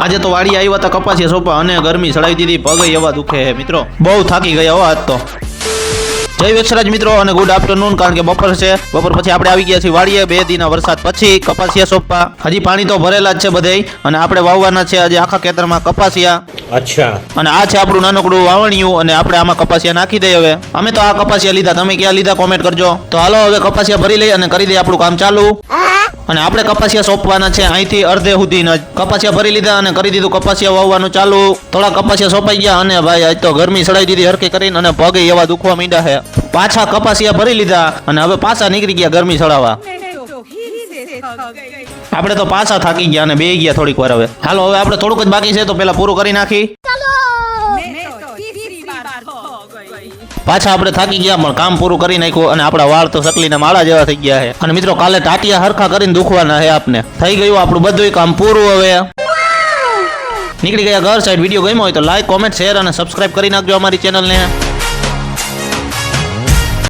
આજે તો વાડી આવ્યા હતા કપાસિયા સોંપવા અને ગરમી ચડાવી દીધી, પગે એવા દુખે છે મિત્રો, બહુ થાકી ગયા હો આજ તો। જય વેક્ષરાજ મિત્રો અને ગુડ આફ્ટરનૂન, કારણ કે બપોર છે, બપોર પછી આપણે આવી ગયા છીએ વાડીએ 2 દિનના વરસાદ પછી કપાસિયા સોંપવા। હજી પાણી તો ભરેલા જ છે બધે, અને આપણે વાવવાના છે આજે આખા ખેતરમાં કપાસિયા। અચ્છા, અને આ છે આપણું નાનકડું વાવણિયું, અને આપણે આમાં કપાસિયા નાખી દઈએ। હવે અમે તો આ કપાસિયા લીધા, તમે ક્યાં લીધા કોમેન્ટ કરજો। તો હાલો હવે કપાસિયા ભરી લઈ અને કરી દઈએ આપણું કામ ચાલુ। અને આપણે કપાસિયા સોંપવાના છે અહીંથી અડધે સુધીના જ। કપાસિયા ભરી લીધા અને કરી દીધું કપાસિયા વાવવાનું ચાલુ। થોડા કપાસિયા સોંપાઈ ગયા અને ભાઈ આજ તો ગરમી ચડાવી દીધી હરખી કરીને, અને પગે એવા દુખવા માંડ્યા છે। પાછા કપાસિયા ભરી લીધા અને હવે પાછા નીકળી ગયા ગરમી ચડાવવા। આપણે તો પાછા થાકી ગયા અને બેહી ગયા થોડીક વાર। હવે હાલો હવે આપણે થોડુંક જ બાકી છે તો પેલા પૂરું કરી નાખી। પાછા આપણે થાકી ગયા પણ કામ પૂરું કરી નાખ્યું, અને આપણા વાળ તો સકલીના માળા જેવા થઈ ગયા છે। અને મિત્રો કાલે ટાટિયા હરખા કરીને દુખવાના છે આપને। થઈ ગયું આપણું બધું કામ પૂરું। હવે નીકળી ગયા ઘર સાઈડ। વિડીયો ગમ્યો હોય તો લાઈક, કોમેન્ટ, શેર અને સબસ્ક્રાઇબ કરી નાખજો અમારી ચેનલને।